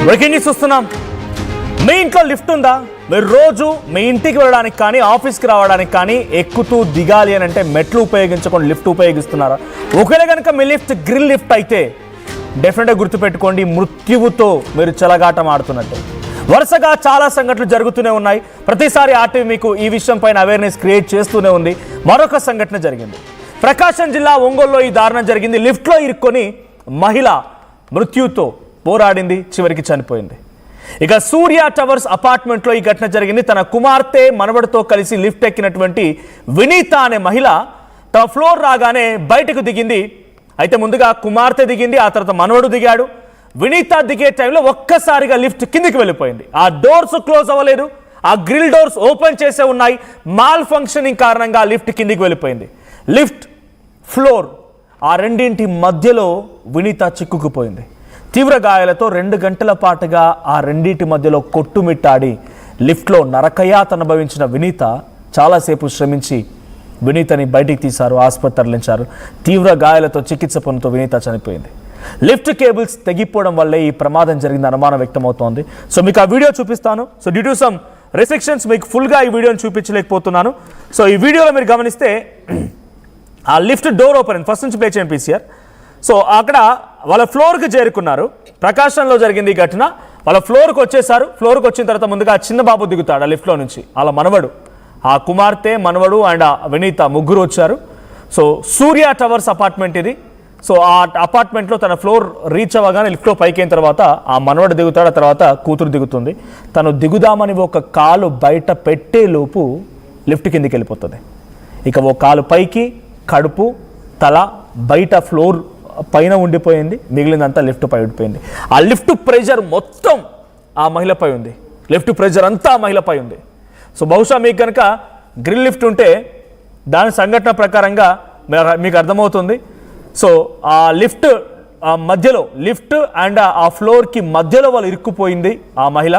Breaking news చూస్తున్నాం. మీ ఇంట్లో lift ఉందా? మీరు రోజు మీ ఇంటికి వెళ్ళడానికి కానీ ఆఫీస్కి రావడానికి కానీ ఎక్కుతూ దిగాలి అని అంటే మెట్లు ఉపయోగించకుండా లిఫ్ట్ ఉపయోగిస్తున్నారా? ఒకవేళ కనుక మీ లిఫ్ట్ గ్రిల్ లిఫ్ట్ అయితే డెఫినెట్గా గుర్తుపెట్టుకోండి, మృత్యువుతో మీరు చెలగాటం ఆడుతున్నట్టు. వరుసగా చాలా సంఘటనలు జరుగుతూనే ఉన్నాయి. ప్రతిసారి ఆర్టీవీ మీకు ఈ విషయం పైన అవేర్నెస్ క్రియేట్ చేస్తూనే ఉంది. మరొక సంఘటన జరిగింది. ప్రకాశం జిల్లా ఒంగోలులో ఈ దారుణం జరిగింది. లిఫ్ట్లో ఇరుక్కొని మహిళ మృత్యుతో పోరాడింది, చివరికి చనిపోయింది. ఇక సూర్య టవర్స్ అపార్ట్మెంట్లో ఈ ఘటన జరిగింది. తన కుమార్తె మనవడితో కలిసి లిఫ్ట్ ఎక్కినటువంటి వినీత అనే మహిళ తన ఫ్లోర్ రాగానే బయటకు దిగింది. అయితే ముందుగా కుమార్తె దిగింది, ఆ తర్వాత మనవడు దిగాడు. వినీత దిగే టైంలో ఒక్కసారిగా లిఫ్ట్ కిందికి వెళ్ళిపోయింది. ఆ డోర్స్ క్లోజ్ అవ్వలేదు, ఆ గ్రిల్ డోర్స్ ఓపెన్ చేసే ఉన్నాయి. మాల్ ఫంక్షనింగ్ కారణంగా లిఫ్ట్ కిందికి వెళ్ళిపోయింది. లిఫ్ట్, ఫ్లోర్ ఆ రెండింటి మధ్యలో వినీత చిక్కుకుపోయింది. తీవ్ర గాయాలతో 2 గంటల పాటుగా ఆ రెండింటి మధ్యలో కొట్టుమిట్టాడి లిఫ్ట్లో నరకయాతన అనుభవించిన వినీత చాలాసేపు శ్రమించి వినీతని బయటికి తీశారు, ఆసుపత్రి తరలించారు. తీవ్ర గాయాలతో చికిత్స పొందుతూ వినీత చనిపోయింది. లిఫ్ట్ కేబుల్స్ తెగిపోవడం వల్లే ఈ ప్రమాదం జరిగింది అనుమానం వ్యక్తమవుతోంది. సో మీకు ఆ వీడియో చూపిస్తాను. So due to some restrictions మీకు ఫుల్గా ఈ వీడియోని చూపించలేకపోతున్నాను. సో ఈ వీడియోలో మీరు గమనిస్తే ఆ లిఫ్ట్ డోర్ ఓపెన్, ఫస్ట్ నుంచి ప్లే చేయండి పీసీఆర్. సో అక్కడ వాళ్ళ ఫ్లోర్కి చేరుకున్నారు. ప్రకాశంలో జరిగింది ఈ ఘటన. వాళ్ళ ఫ్లోర్కి వచ్చేసారు. ఫ్లోర్కి వచ్చిన తర్వాత ముందుగా చిన్న బాబు దిగుతాడు ఆ లిఫ్ట్లో నుంచి. వాళ్ళ మనవడు, ఆ కుమార్తె, మనవడు అండ్ వినీత ముగ్గురు వచ్చారు. సో సూర్య టవర్స్ అపార్ట్మెంట్ ఇది. సో ఆ అపార్ట్మెంట్లో తన ఫ్లోర్ రీచ్ అవ్వగానే లిఫ్ట్లో పైకి అయిన తర్వాత ఆ మనవడు దిగుతాడు, ఆ తర్వాత కూతురు దిగుతుంది. తను దిగుదామని ఒక కాలు బయట పెట్టే లోపు లిఫ్ట్ కిందికి వెళ్ళిపోతుంది. ఇక ఓ కాలు పైకి, కడుపు, తల బయట ఫ్లోర్ పైన ఉండిపోయింది. మిగిలినంతా లిఫ్ట్ పై ఉండిపోయింది. ఆ లిఫ్ట్ ప్రెషర్ మొత్తం ఆ మహిళపై ఉంది. లిఫ్ట్ ప్రెషర్ అంతా ఆ మహిళపై ఉంది. సో బహుశా మీకు కనుక గ్రిల్ లిఫ్ట్ ఉంటే దాని సంఘటన ప్రకారంగా మీకు అర్థమవుతుంది. సో ఆ లిఫ్ట్ మధ్యలో, లిఫ్ట్ అండ్ ఆ ఫ్లోర్కి మధ్యలో వాళ్ళు ఇరుక్కుపోయింది ఆ మహిళ.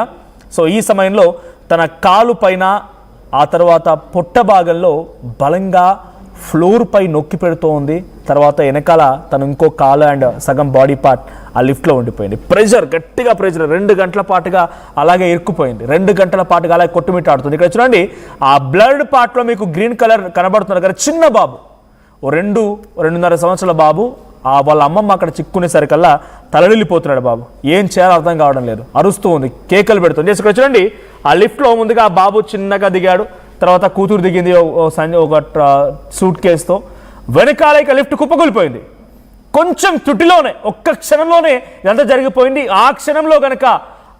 సో ఈ సమయంలో తన కాలు పైన, ఆ తర్వాత పొట్ట భాగంలో బలంగా ఫ్లోర్ పై నొక్కి పెడుతూ ఉంది. తర్వాత వెనకాల తను ఇంకో కాలు అండ్ సగం బాడీ పార్ట్ ఆ లిఫ్ట్లో ఉండిపోయింది. ప్రెషర్, గట్టిగా ప్రెషర్ 2 గంటల పాటుగా అలాగే ఇరుక్కుపోయింది. 2 గంటల పాటుగా అలాగే కొట్టుమిట్టాడుతుంది. ఇక్కడ చూడండి, ఆ బ్లడ్ పార్ట్లో మీకు గ్రీన్ కలర్ కనబడుతున్నారు కదా, చిన్న బాబు, 2-2.5 సంవత్సరాల బాబు. వాళ్ళ అమ్మమ్మ అక్కడ చిక్కునేసరికల్లా తలడిల్లిపోతున్నాడు బాబు. ఏం చేయాలో అర్థం కావడం లేదు, అరుస్తూ ఉంది, కేకలు పెడుతుంది. ఇక్కడ చూడండి, ఆ లిఫ్ట్లో ముందుగా ఆ బాబు చిన్నగా దిగాడు, తర్వాత కూతురు దిగింది ఒక సూట్ కేసుతో. వెనకాల ఇక లిఫ్ట్ కుప్పకూలిపోయింది. కొంచెం త్రుటిలోనే, ఒక్క క్షణంలోనే ఇదంతా జరిగిపోయింది. ఆ క్షణంలో కనుక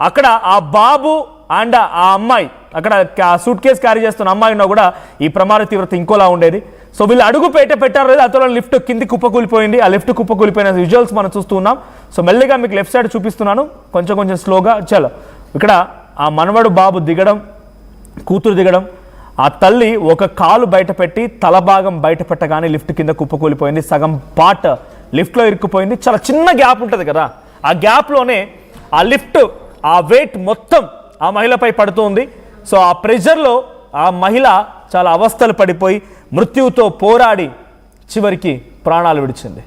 అక్కడ ఆ బాబు అండ్ ఆ అమ్మాయి, అక్కడ సూట్ కేసు క్యారీ చేస్తున్న అమ్మాయి ఉన్నా కూడా ఈ ప్రమాద తీవ్రత ఇంకోలా ఉండేది. సో వీళ్ళు అడుగు పెట్టారు లేదు, అతను లిఫ్ట్ కింది కుప్పకూలిపోయింది. ఆ లిఫ్ట్ కుప్పకూలిపోయిన విజువల్స్ మనం చూస్తూ ఉన్నాం. సో మెల్లిగా మీకు లెఫ్ట్ సైడ్ చూపిస్తున్నాను, కొంచెం స్లోగా. చలో, ఇక్కడ ఆ మనవడు బాబు దిగడం, కూతురు దిగడం, ఆ తల్లి ఒక కాలు బయట పెట్టి తల భాగం బయట పెట్టగానే లిఫ్ట్ కింద కుప్పకూలిపోయింది. సగం పార్ట్ లిఫ్ట్లో ఇరుక్కుపోయింది. చాలా చిన్న గ్యాప్ ఉంటుంది కదా, ఆ గ్యాప్లోనే ఆ లిఫ్ట్, ఆ వెయిట్ మొత్తం ఆ మహిళపై పడుతుంది. సో ఆ ప్రెషర్లో ఆ మహిళ చాలా అవస్థలు పడిపోయి మృత్యువుతో పోరాడి చివరికి ప్రాణాలు విడిచింది.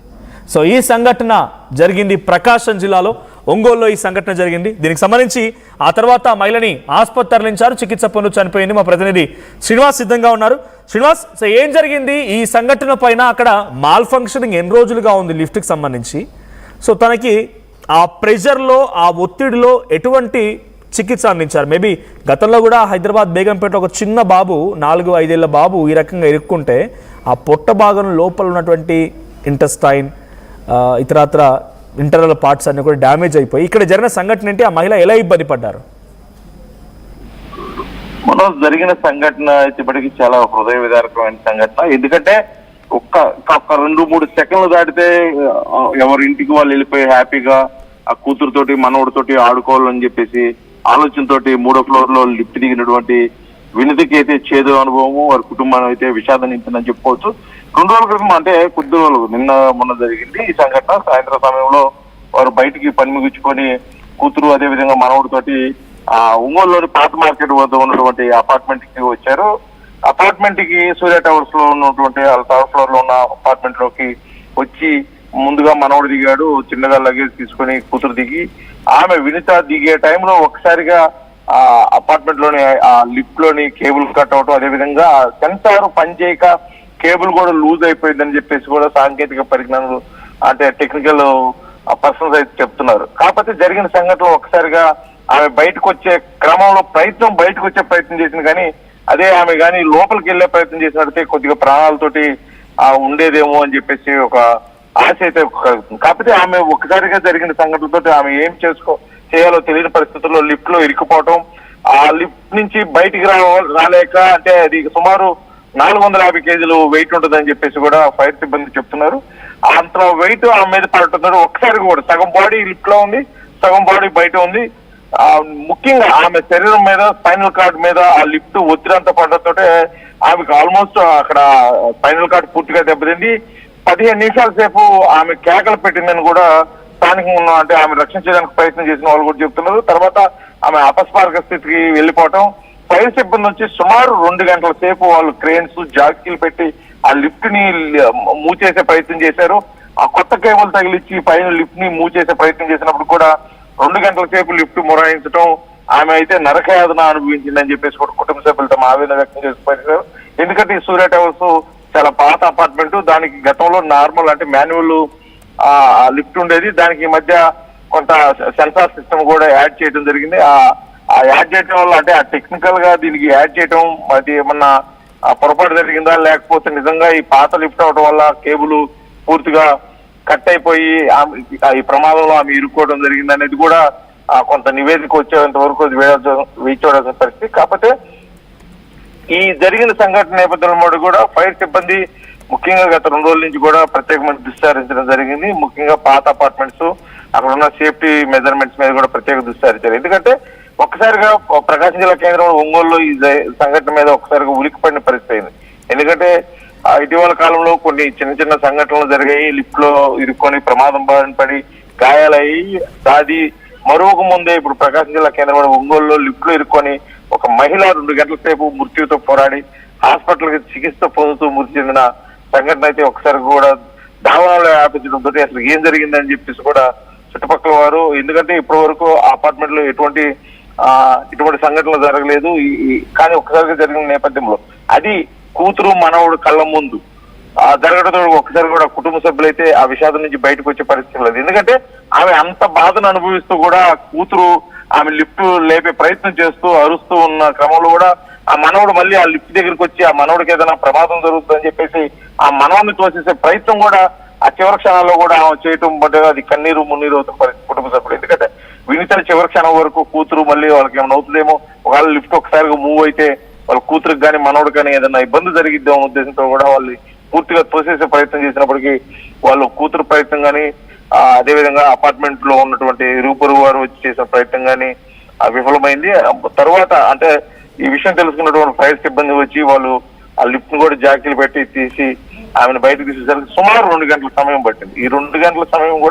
సో ఈ సంఘటన జరిగింది ప్రకాశం జిల్లాలో, ఒంగోలులో ఈ సంఘటన జరిగింది. దీనికి సంబంధించి ఆ తర్వాత మహిళని ఆసుపత్రి తరలించారు, చికిత్స పొందుతూ చనిపోయింది. మా ప్రతినిధి శ్రీనివాస్ సిద్ధంగా ఉన్నారు. శ్రీనివాస్, సో ఏం జరిగింది ఈ సంఘటన పైన? అక్కడ మాల్ ఫంక్షనింగ్ ఎన్ని రోజులుగా ఉంది లిఫ్ట్కి సంబంధించి? సో తనకి ఆ ప్రెషర్లో, ఆ ఒత్తిడిలో ఎటువంటి చికిత్స అందించారు? మేబీ గతంలో కూడా హైదరాబాద్ బేగంపేటలో ఒక చిన్న బాబు, 4-5 ఏళ్ల బాబు ఈ రకంగా ఇరుక్కుంటే ఆ పొట్ట భాగం లోపల ఉన్నటువంటి ఇంటెస్టైన్, ఇతరత్ర ఇంటర్నల్ పార్ట్స్ అన్ని కూడా డ్యామేజ్ అయిపోయి ఇక్కడ జరిగిన సంఘటన ఏంటి? ఆ మహిళ ఎలా ఇబ్బంది పడ్డారు? మనం జరిగిన సంఘటన ఇప్పటికీ చాలా హృదయ విదారకమైన సంఘటన. ఎందుకంటే ఒక్క 2-3 సెకండ్లు దాటితే ఎవరింటికి వాళ్ళు వెళ్ళిపోయి హ్యాపీగా ఆ కూతురుతోటి మనవడితోటి ఆడుకోవాలని చెప్పేసి ఆలోచనతోటి 3వ ఫ్లోర్ లో లిఫ్ట్ దిగినటువంటి వినితకి అయితే చేదు అనుభవము, వారి కుటుంబం అయితే విషాదం నింపిందని చెప్పుకోవచ్చు. 2 రోజుల క్రితం, అంటే కొద్ది రోజులు, మొన్న జరిగింది ఈ సంఘటన. సాయంత్రం సమయంలో వారు బయటికి పని ముగించుకొని కూతురు అదే విధంగా మనవడితోటి ఒంగోలులోని పాత మార్కెట్ వద్ద ఉన్నటువంటి అపార్ట్మెంట్ కి వచ్చారు. అపార్ట్మెంట్ కి సూర్య టవర్స్ లో ఉన్నటువంటి థర్డ్ ఫ్లోర్ లో ఉన్న అపార్ట్మెంట్ లోకి వచ్చి ముందుగా మనవడు దిగాడు, చిన్నగా లగేజ్ తీసుకొని కూతురు దిగి ఆమె వినిత దిగే టైంలో ఒకసారిగా ఆ అపార్ట్మెంట్ లోని ఆ లిఫ్ట్ లోని కేబుల్ కట్ అవటం, అదేవిధంగా సెన్సార్ పనిచేయక కేబుల్ కూడా లూజ్ అయిపోయిందని చెప్పేసి కూడా సాంకేతిక పరిజ్ఞానం అంటే టెక్నికల్ పర్సన్స్ అయితే చెప్తున్నారు. కాకపోతే జరిగిన సంఘటనలో ఒకసారిగా ఆమె బయటకు వచ్చే క్రమంలో బయటకు వచ్చే ప్రయత్నం చేసింది, కానీ అదే ఆమె కానీ లోపలికి వెళ్లే ప్రయత్నం చేసినట్టే కొద్దిగా ప్రాణాలతోటి ఉండేదేమో అని చెప్పేసి ఒక ఆశ అయితే కలుగుతుంది. కాకపోతే ఆమె ఒక్కసారిగా జరిగిన సంఘటనతో ఆమె ఏం చేయాలో తెలియని పరిస్థితుల్లో లిఫ్ట్ లో ఇరుక్కుపోవటం, ఆ లిఫ్ట్ నుంచి బయటికి రాలేక, అంటే అది సుమారు 450 కేజీలు వెయిట్ ఉంటుందని చెప్పేసి కూడా ఫైర్ సిబ్బంది చెప్తున్నారు. అంత వెయిట్ ఆమె మీద పడుతున్నారు. ఒకసారి కూడా సగం బాడీ లిఫ్ట్ లో ఉంది, సగం బాడీ బయట ఉంది. ముఖ్యంగా ఆమె శరీరం మీద స్పైనల్ కార్డ్ మీద ఆ లిఫ్ట్ ఒత్తిడంతా పడటంతో ఆమెకు ఆల్మోస్ట్ అక్కడ స్పైనల్ కార్డ్ పూర్తిగా దెబ్బతింది. 15 నిమిషాల సేపు ఆమె కేకలు పెట్టిందని కూడా స్థానికంగా ఉన్న అంటే ఆమె రక్షించడానికి ప్రయత్నం చేసిన వాళ్ళు కూడా చెప్తున్నారు. తర్వాత ఆమె అపస్మారక స్థితికి వెళ్ళిపోవటం, ఫైర్ సిబ్బంది నుంచి సుమారు 2 గంటల సేపు వాళ్ళు క్రేన్స్ జాకీలు పెట్టి ఆ లిఫ్ట్ ని మూచేసే ప్రయత్నం చేశారు. ఆ కొత్త కేబుల్ తగిలిచ్చి పైన లిఫ్ట్ ని మూచేసే ప్రయత్నం చేసినప్పుడు కూడా 2 గంటల సేపు లిఫ్ట్ మొరాయించడం, ఆమె అయితే నరకయాతన అనుభవించిందని చెప్పేసి కూడా కుటుంబ సభ్యులు తమ ఆవేదన వ్యక్తం చేస్తున్నారు. ఎందుకంటే ఈ సూర్య టవర్స్ చాలా పాత అపార్ట్మెంట్, దానికి గతంలో నార్మల్ అంటే మాన్యువల్ లిఫ్ట్ ఉండేది. దానికి ఈ మధ్య కొంత సెన్సార్ సిస్టమ్ కూడా యాడ్ చేయడం జరిగింది. ఆ యాడ్ చేయడం వల్ల అంటే ఆ టెక్నికల్ గా దీనికి యాడ్ చేయడం అది ఏమన్నా పొరపాటు జరిగిందా, లేకపోతే నిజంగా ఈ పాత లిఫ్ట్ అవడం వల్ల కేబుల్ పూర్తిగా కట్ అయిపోయి ఈ ప్రమాదంలో ఆమె ఇరుక్కోవడం జరిగింది అనేది కూడా కొంత నివేదిక వచ్చేంత వరకు వేచి చూడాల్సిన పరిస్థితి. కాకపోతే ఈ జరిగిన సంఘటన నేపథ్యంలో కూడా ఫైర్ సిబ్బంది ముఖ్యంగా గత 2 రోజుల నుంచి కూడా ప్రత్యేకమైన దృష్టి సారించడం జరిగింది. ముఖ్యంగా పాత అపార్ట్మెంట్స్ అక్కడ ఉన్న సేఫ్టీ మెజర్మెంట్స్ మీద కూడా ప్రత్యేక దృష్టి సారించారు. ఎందుకంటే ఒక్కసారిగా ప్రకాశం జిల్లా కేంద్రంలో ఒంగోలులో ఈ సంఘటన మీద ఒక్కసారిగా ఉలిక్కిపడిన పరిస్థితి అయింది. ఎందుకంటే ఇటీవల కాలంలో కొన్ని చిన్న సంఘటనలు జరిగాయి. లిఫ్ట్ లో ఇరుక్కొని ప్రమాదం బారిన పడి గాయాలయ్యి దాది మరొక ముందే ఇప్పుడు ప్రకాశం జిల్లా కేంద్రంలో ఒంగోలులో లిఫ్ట్ లో ఇరుక్కొని ఒక మహిళ 2 గంటల సేపు మృత్యుతో పోరాడి హాస్పిటల్ కి చికిత్స పొందుతూ మృతి చెందిన సంఘటన అయితే ఒకసారి కూడా దావాలో వ్యాపించడంతో అసలు ఏం జరిగిందని చెప్పేసి కూడా చుట్టుపక్కల వారు, ఎందుకంటే ఇప్పటి వరకు అపార్ట్మెంట్ లో ఇటువంటి సంఘటనలు జరగలేదు. కానీ ఒక్కసారిగా జరిగిన నేపథ్యంలో అది కూతురు మనవడు కళ్ళ ముందు జరగడంతో ఒకసారి కూడా కుటుంబ సభ్యులైతే ఆ విషాదం నుంచి బయటకు వచ్చే పరిస్థితి లేదు. ఎందుకంటే ఆమె అంత బాధను అనుభవిస్తూ కూడా కూతురు ఆమె లిఫ్ట్ లేపే ప్రయత్నం చేస్తూ అరుస్తూ ఉన్న క్రమంలో కూడా ఆ మనవడు మళ్ళీ ఆ లిఫ్ట్ దగ్గరికి వచ్చి ఆ మనవడికి ఏదైనా ప్రమాదం జరుగుతుందని చెప్పేసి ఆ మనవడిని తోసేసే ప్రయత్నం కూడా ఆ చివరి క్షణాల్లో కూడా ఆమె చేయటం బట్టి అది కన్నీరు మున్నీరు అవుతున్న పరిస్థితి కుటుంబ సభ్యులు. ఎందుకంటే వినితల చివరి క్షణం వరకు కూతురు మళ్ళీ వాళ్ళకి ఏమైనా అవుతుందేమో, ఒకవేళ లిఫ్ట్ ఒకసారిగా మూవ్ అయితే వాళ్ళ కూతురికి కానీ మనవడు కానీ ఏదైనా ఇబ్బంది జరిగిద్దాం ఉద్దేశంతో కూడా వాళ్ళు పూర్తిగా తోసేసే ప్రయత్నం చేసినప్పటికీ వాళ్ళు కూతురు ప్రయత్నం కానీ అదేవిధంగా అపార్ట్మెంట్ లో ఉన్నటువంటి ఇరుగు వారు వచ్చి చేసిన ప్రయత్నం కానీ విఫలమైంది. తర్వాత అంటే ఈ విషయం తెలుసుకున్నటువంటి ఫైర్ సిబ్బంది వచ్చి వాళ్ళు ఆ లిఫ్ట్ ను కూడా జాకీలు పెట్టి తీసి ఆమెను బయటకు తీసేసరికి సుమారు 2 గంటల సమయం పట్టింది. ఈ 2 గంటల సమయం కూడా